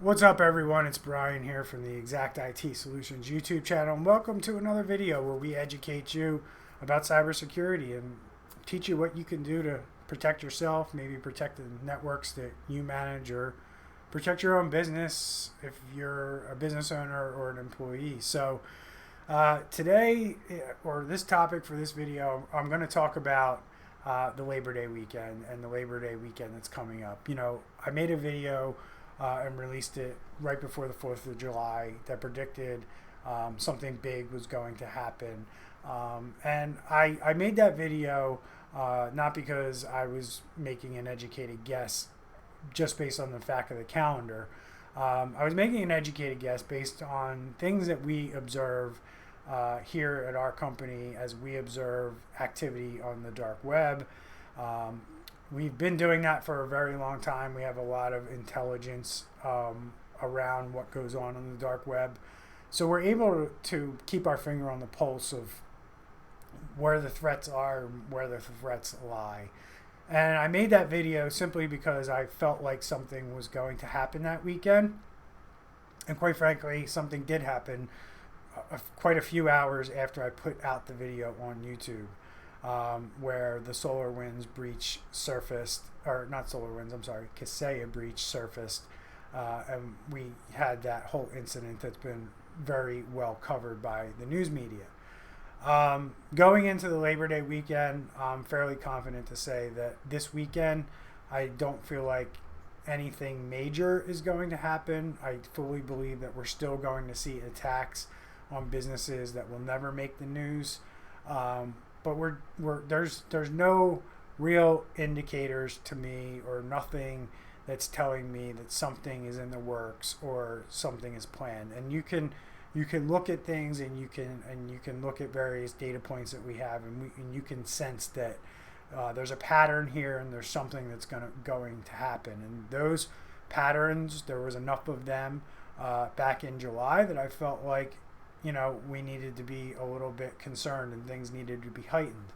What's up, everyone? It's Brian here from the Xact IT Solutions YouTube channel, and welcome to another video where we educate you about cybersecurity and teach you what you can do to protect yourself, maybe protect the networks that you manage, or protect your own business if you're a business owner or an employee. So today, or this topic for this video, I'm going to talk about the Labor Day weekend and the Labor Day weekend that's coming up. I made a video and released it right before the 4th of July that predicted something big was going to happen. And I made that video not because I was making an educated guess just based on the fact of the calendar. I was making an educated guess based on things that we observe here at our company as we observe activity on the dark web. We've been doing that for a very long time. We have a lot of intelligence around what goes on the dark web. So we're able to keep our finger on the pulse of where the threats are, where the threats lie. And I made that video simply because I felt like something was going to happen that weekend. And quite frankly, something did happen quite a few hours after I put out the video on YouTube. Where the SolarWinds breach surfaced, or not SolarWinds, I'm sorry, Kaseya breach surfaced, and we had that whole incident that's been very well covered by the news media. Going into the Labor Day weekend, I'm fairly confident to say that this weekend, I don't feel like anything major is going to happen. I fully believe that we're still going to see attacks on businesses that will never make the news. But there's no real indicators to me, or nothing that's telling me that something is in the works or something is planned. And you can look at things, and you can look at various data points that we have, and you can sense that there's a pattern here, and there's something that's going to happen. And those patterns, there was enough of them back in July that I felt like we needed to be a little bit concerned, and things needed to be heightened.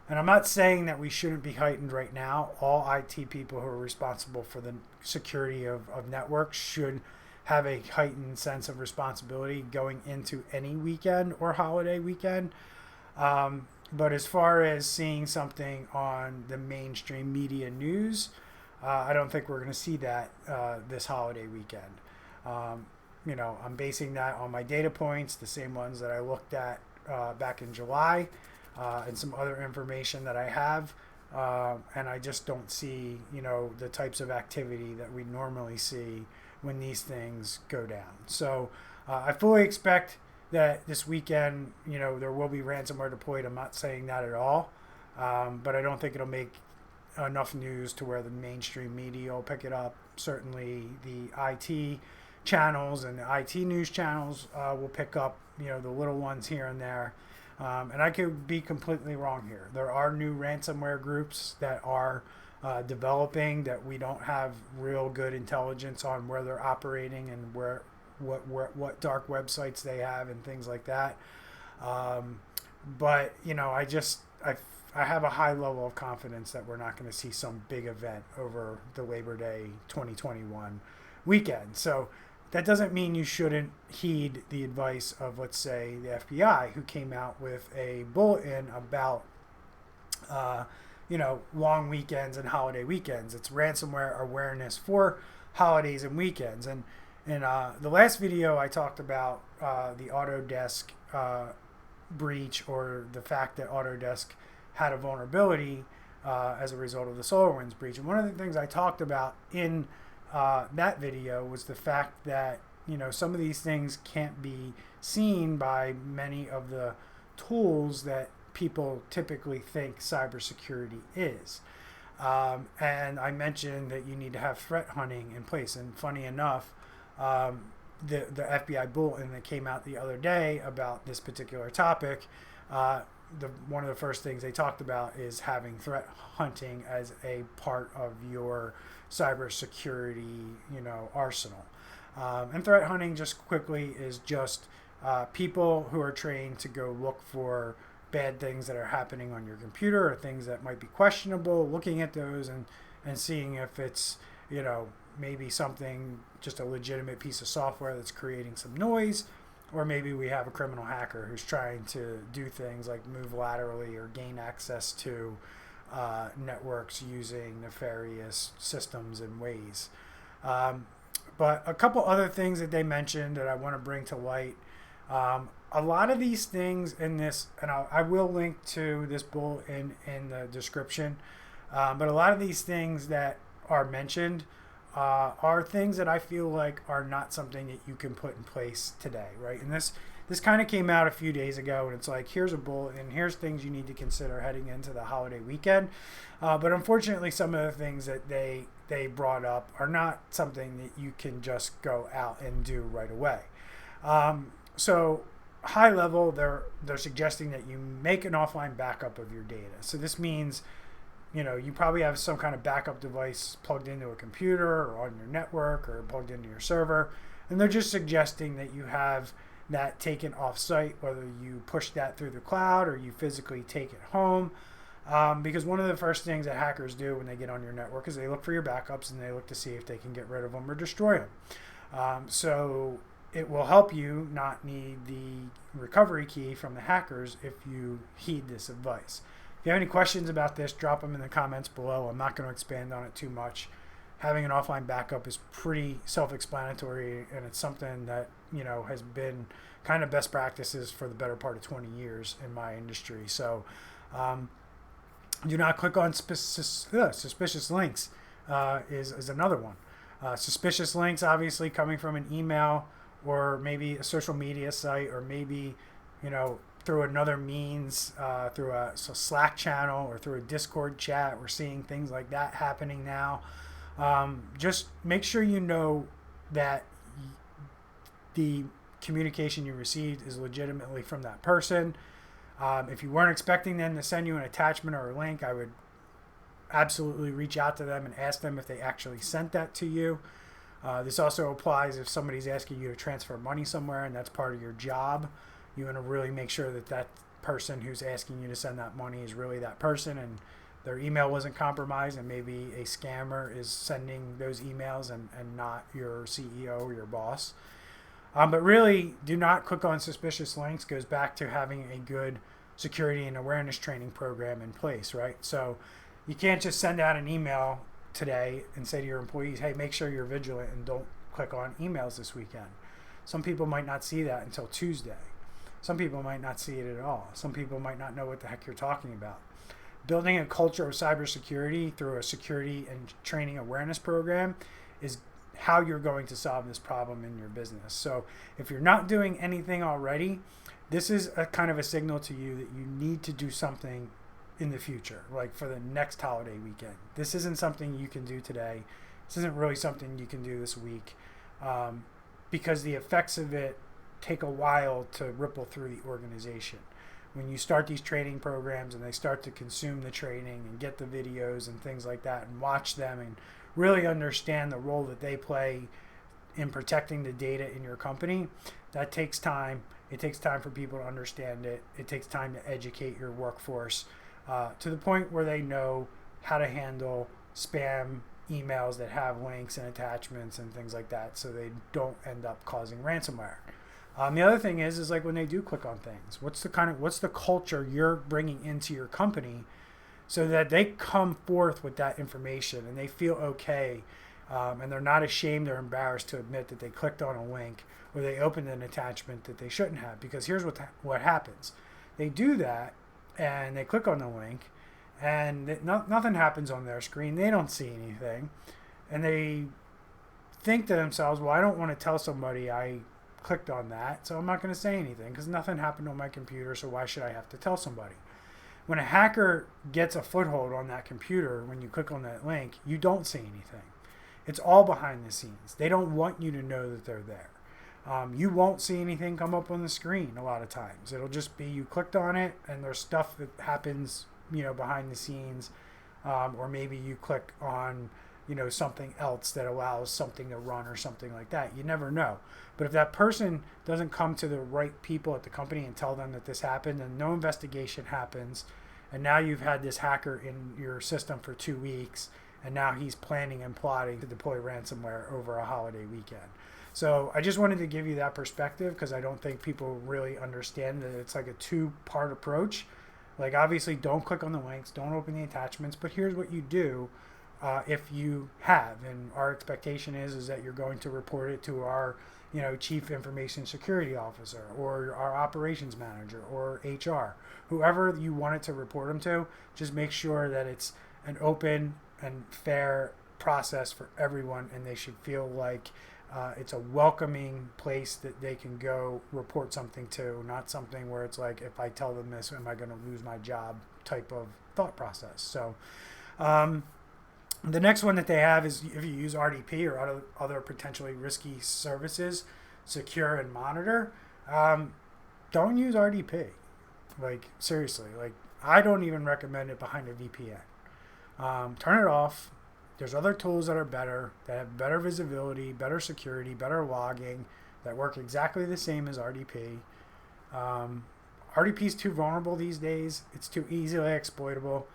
And I'm not saying that we shouldn't be heightened right now. All IT people who are responsible for the security of networks should have a heightened sense of responsibility going into any weekend or holiday weekend. But as far as seeing something on the mainstream media news, I don't think we're going to see that this holiday weekend. I'm basing that on my data points, the same ones that I looked at back in July, and some other information that I have. And I just don't see, the types of activity that we normally see when these things go down. So I fully expect that this weekend, there will be ransomware deployed. I'm not saying that at all. But I don't think it'll make enough news to where the mainstream media will pick it up. Certainly the IT channels and the IT news channels will pick up, the little ones here and there. And I could be completely wrong here. There are new ransomware groups that are developing that we don't have real good intelligence on where they're operating and what dark websites they have and things like that. But I have a high level of confidence that we're not going to see some big event over the Labor Day 2021 weekend. So that doesn't mean you shouldn't heed the advice of, let's say, the FBI, who came out with a bulletin about, long weekends and holiday weekends. It's ransomware awareness for holidays and weekends. And in the last video, I talked about the Autodesk breach, or the fact that Autodesk had a vulnerability as a result of the SolarWinds breach. And one of the things I talked about in that video was the fact that some of these things can't be seen by many of the tools that people typically think cybersecurity is. And I mentioned that you need to have threat hunting in place. And funny enough, the FBI bulletin that came out the other day about this particular topic, one of the first things they talked about is having threat hunting as a part of your cybersecurity, arsenal. And threat hunting, just quickly, is just people who are trained to go look for bad things that are happening on your computer, or things that might be questionable, looking at those and seeing if it's maybe something, just a legitimate piece of software that's creating some noise, or maybe we have a criminal hacker who's trying to do things like move laterally or gain access to networks using nefarious systems and ways. But a couple other things that they mentioned that I want to bring to light. A lot of these things in this, and I will link to this bullet in the description, but a lot of these things that are mentioned are things that I feel like are not something that you can put in place today, right? And this kind of came out a few days ago, and it's like, here's a bullet, and here's things you need to consider heading into the holiday weekend. But unfortunately, some of the things that they brought up are not something that you can just go out and do right away. So high level, they're suggesting that you make an offline backup of your data. So this means, you probably have some kind of backup device plugged into a computer or on your network or plugged into your server. And they're just suggesting that you have that taken off site, whether you push that through the cloud or you physically take it home. Because one of the first things that hackers do when they get on your network is they look for your backups and they look to see if they can get rid of them or destroy them. So it will help you not need the recovery key from the hackers if you heed this advice. If you have any questions about this, drop them in the comments below. I'm not going to expand on it too much. Having an offline backup is pretty self-explanatory, and it's something that has been kind of best practices for the better part of 20 years in my industry. So do not click on suspicious links is another one. Suspicious links, obviously coming from an email or maybe a social media site, or maybe through another means, through a Slack channel or through a Discord chat. We're seeing things like that happening now. Just make sure you know that the communication you received is legitimately from that person. If you weren't expecting them to send you an attachment or a link, I would absolutely reach out to them and ask them if they actually sent that to you. This also applies if somebody's asking you to transfer money somewhere and that's part of your job. You want to really make sure that that person who's asking you to send that money is really that person and their email wasn't compromised, and maybe a scammer is sending those emails and not your CEO or your boss. But really, do not click on suspicious links. Goes back to having a good security and awareness training program in place, right? So you can't just send out an email today and say to your employees, hey, make sure you're vigilant and don't click on emails this weekend. Some people might not see that until Tuesday. Some people might not see it at all. Some people might not know what the heck you're talking about. Building a culture of cybersecurity through a security and training awareness program is how you're going to solve this problem in your business. So if you're not doing anything already, this is a kind of a signal to you that you need to do something in the future, like for the next holiday weekend. This isn't something you can do today. This isn't really something you can do this week, because the effects of it take a while to ripple through the organization. When you start these training programs and they start to consume the training and get the videos and things like that and watch them and really understand the role that they play in protecting the data in your company, that takes time. It takes time for people to understand it. It takes time to educate your workforce to the point where they know how to handle spam emails that have links and attachments and things like that, so they don't end up causing ransomware. The other thing is like when they do click on things, what's the culture you're bringing into your company so that they come forth with that information and they feel okay, and they're not ashamed or embarrassed to admit that they clicked on a link or they opened an attachment that they shouldn't have. Because here's what happens. They do that and they click on the link and nothing happens on their screen. They don't see anything. And they think to themselves, well, I don't want to tell somebody I clicked on that, so I'm not going to say anything because nothing happened on my computer, so why should I have to tell somebody? When a hacker gets a foothold on that computer, when you click on that link, you don't say anything. It's all behind the scenes. They don't want you to know that they're there. You won't see anything come up on the screen a lot of times. It'll just be you clicked on it and there's stuff that happens, behind the scenes, or maybe you click on something else that allows something to run or something like that. You never know. But if that person doesn't come to the right people at the company and tell them that this happened, and no investigation happens, and now you've had this hacker in your system for 2 weeks, and now he's planning and plotting to deploy ransomware over a holiday weekend. So I just wanted to give you that perspective because I don't think people really understand that it's like a two-part approach. Like, obviously, don't click on the links, don't open the attachments, but here's what you do if you have. And our expectation is that you're going to report it to our chief information security officer or our operations manager or HR, whoever you want it to report them to. Just make sure that it's an open and fair process for everyone, and they should feel like it's a welcoming place that they can go report something to, not something where it's like, if I tell them this, am I going to lose my job type of thought process. So the next one that they have is if you use RDP or other potentially risky services, secure and monitor, don't use RDP. Like, seriously, like, I don't even recommend it behind a VPN. Turn it off. There's other tools that are better, that have better visibility, better security, better logging, that work exactly the same as RDP. RDP is too vulnerable these days. It's too easily exploitable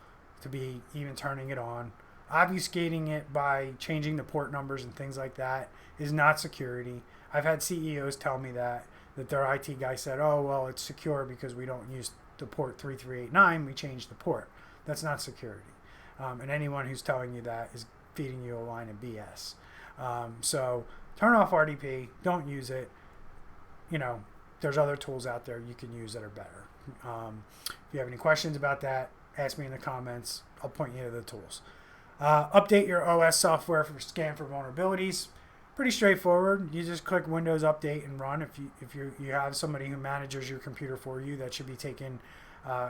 to be even turning it on. Obfuscating it by changing the port numbers and things like that is not security. I've had CEOs tell me that their IT guy said, oh, well, it's secure because we don't use the port 3389, we changed the port. That's not security. And anyone who's telling you that is feeding you a line of BS. So turn off RDP. Don't use it. There's other tools out there you can use that are better. If you have any questions about that, ask me in the comments. I'll point you to the tools. Update your OS software for scan for vulnerabilities. Pretty straightforward. You just click Windows Update and run. If you have somebody who manages your computer for you, that should be taken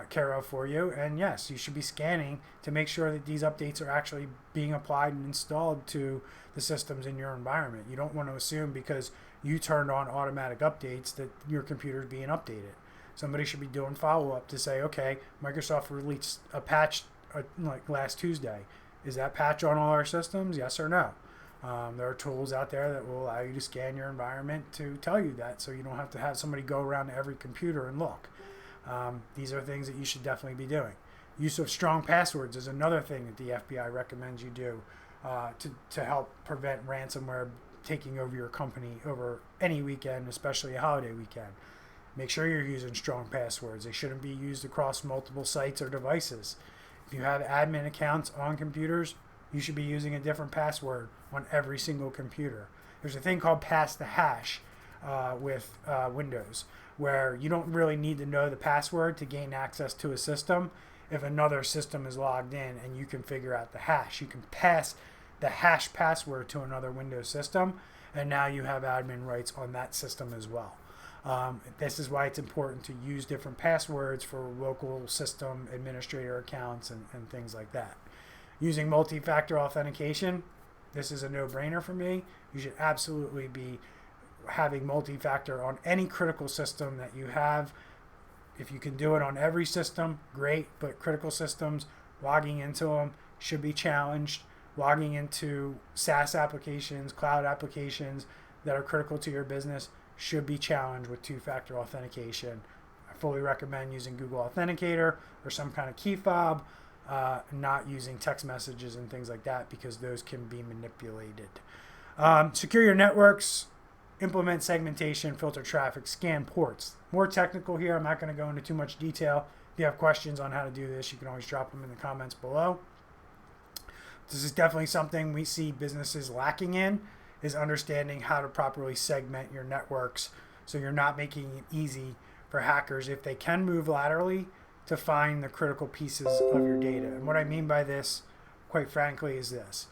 care of for you. And yes, you should be scanning to make sure that these updates are actually being applied and installed to the systems in your environment. You don't want to assume because you turned on automatic updates that your computer is being updated. Somebody should be doing follow-up to say, okay, Microsoft released a patch like last Tuesday. Is that patch on all our systems? Yes or no? There are tools out there that will allow you to scan your environment to tell you that, so you don't have to have somebody go around to every computer and look. These are things that you should definitely be doing. Use of strong passwords is another thing that the FBI recommends you do to help prevent ransomware taking over your company over any weekend, especially a holiday weekend. Make sure you're using strong passwords. They shouldn't be used across multiple sites or devices. If you have admin accounts on computers, you should be using a different password on every single computer. There's a thing called pass the hash with Windows, where you don't really need to know the password to gain access to a system. If another system is logged in and you can figure out the hash, you can pass the hash password to another Windows system, and now you have admin rights on that system as well. This is why it's important to use different passwords for local system administrator accounts and things like that. Using multi-factor authentication, this is a no-brainer for me. You should absolutely be having multi-factor on any critical system that you have. If you can do it on every system, great, but critical systems, logging into them should be challenged. Logging into SaaS applications, cloud applications that are critical to your business should be challenged with two-factor authentication. I fully recommend using Google Authenticator or some kind of key fob, not using text messages and things like that because those can be manipulated. Secure your networks, implement segmentation, filter traffic, scan ports. More technical here. I'm not going to go into too much detail. If you have questions on how to do this, you can always drop them in the comments below. This is definitely something we see businesses lacking in, is understanding how to properly segment your networks so you're not making it easy for hackers, if they can move laterally, to find the critical pieces of your data. And what I mean by this, quite frankly, is this.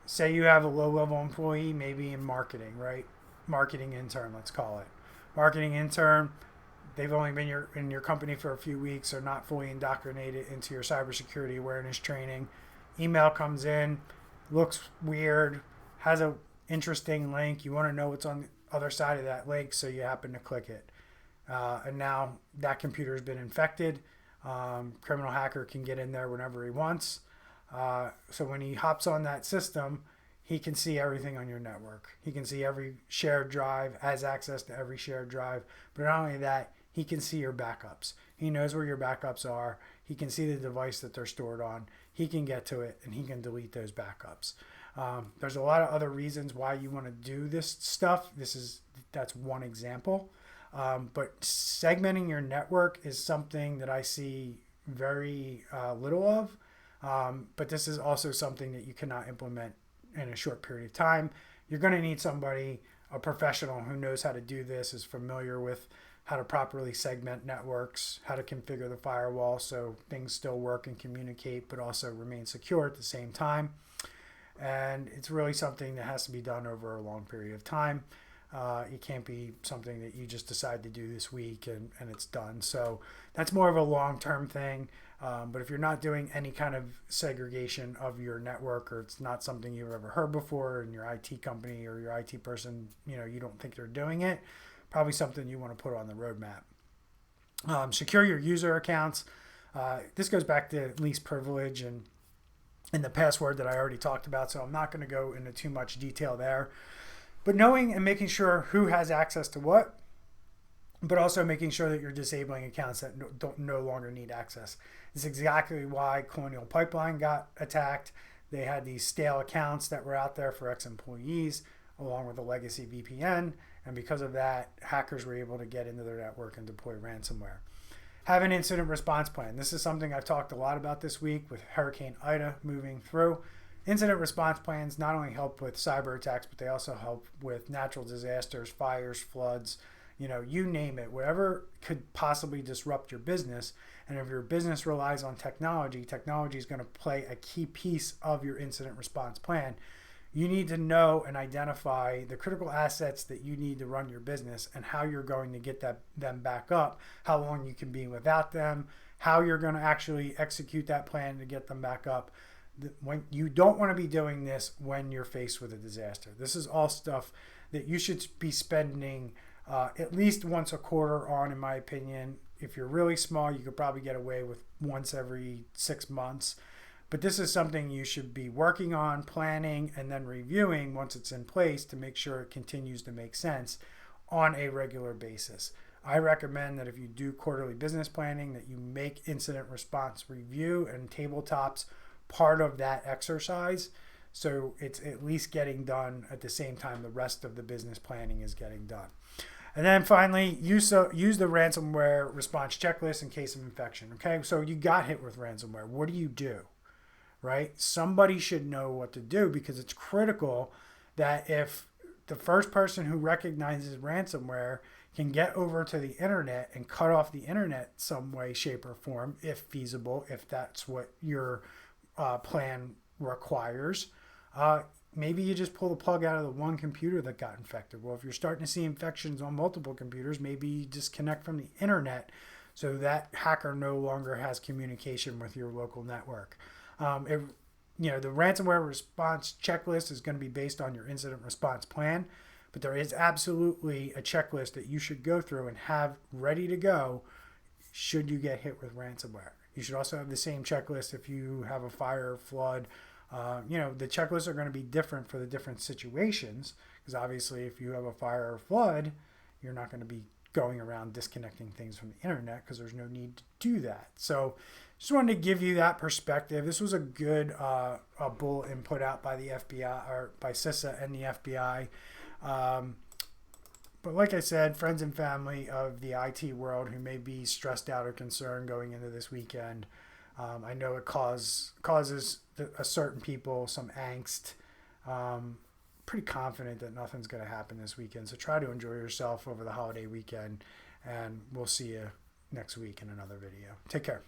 Say you have a low-level employee, maybe in marketing, right? Marketing intern, let's call it. Marketing intern, they've only been in your company for a few weeks, or not fully indoctrinated into your cybersecurity awareness training. Email comes in, looks weird, has a interesting link. You want to know what's on the other side of that link, so you happen to click it. And now that computer has been infected. Criminal hacker can get in there whenever he wants. So when he hops on that system, he can see everything on your network. He can see every shared drive, has access to every shared drive. But not only that, he can see your backups. He knows where your backups are. He can see the device that they're stored on. he can get to it and he can delete those backups. There's a lot of other reasons why you want to do this stuff. That's one example. But segmenting your network is something that I see very little of. But this is also something that you cannot implement in a short period of time. You're going to need somebody, a professional who knows how to do this, is familiar with how to properly segment networks, how to configure the firewall so things still work and communicate, but also remain secure at the same time. And it's really something that has to be done over a long period of time. It can't be something that you just decide to do this week and it's done. So that's more of a long-term thing. But if you're not doing any kind of segregation of your network, or it's not something you've ever heard before in your IT company or your IT person, you don't think they're doing it, probably something you want to put on the roadmap. Secure your user accounts. This goes back to least privilege and the password that I already talked about, so I'm not going to go into too much detail there. But knowing and making sure who has access to what, but also making sure that you're disabling accounts that don't no longer need access. This is exactly why Colonial Pipeline got attacked. They had these stale accounts that were out there for ex-employees, along with a legacy VPN, and because of that, hackers were able to get into their network and deploy ransomware. Have an incident response plan. This is something I've talked a lot about this week with Hurricane Ida moving through. Incident response plans not only help with cyber attacks, but they also help with natural disasters, fires, floods, you name it, whatever could possibly disrupt your business. And if your business relies on technology, technology is going to play a key piece of your incident response plan. You need to know and identify the critical assets that you need to run your business and how you're going to get them back up, how long you can be without them, how you're going to actually execute that plan to get them back up. When you don't want to be doing this when you're faced with a disaster. This is all stuff that you should be spending at least once a quarter on, in my opinion. If you're really small, you could probably get away with once every 6 months. But this is something you should be working on, planning, and then reviewing once it's in place to make sure it continues to make sense on a regular basis. I recommend that if you do quarterly business planning, that you make incident response review and tabletops part of that exercise, so it's at least getting done at the same time the rest of the business planning is getting done. And then finally, use the ransomware response checklist in case of infection. Okay, so you got hit with ransomware. What do you do? Right? Somebody should know what to do, because it's critical that if the first person who recognizes ransomware can get over to the internet and cut off the internet some way, shape, or form, if feasible, if that's what your plan requires, maybe you just pull the plug out of the one computer that got infected. Well, if you're starting to see infections on multiple computers, maybe you disconnect from the internet so that hacker no longer has communication with your local network. The ransomware response checklist is going to be based on your incident response plan, but there is absolutely a checklist that you should go through and have ready to go should you get hit with ransomware. You should also have the same checklist if you have a fire, flood. The checklists are going to be different for the different situations, because obviously if you have a fire or flood, you're not going to be going around disconnecting things from the internet because there's no need to do that. So just wanted to give you that perspective. This was a good bulletin put out by the FBI, or by CISA and the FBI. But like I said, friends and family of the IT world who may be stressed out or concerned going into this weekend, I know it causes a certain people some angst. Pretty confident that nothing's going to happen this weekend. So try to enjoy yourself over the holiday weekend, and we'll see you next week in another video. Take care.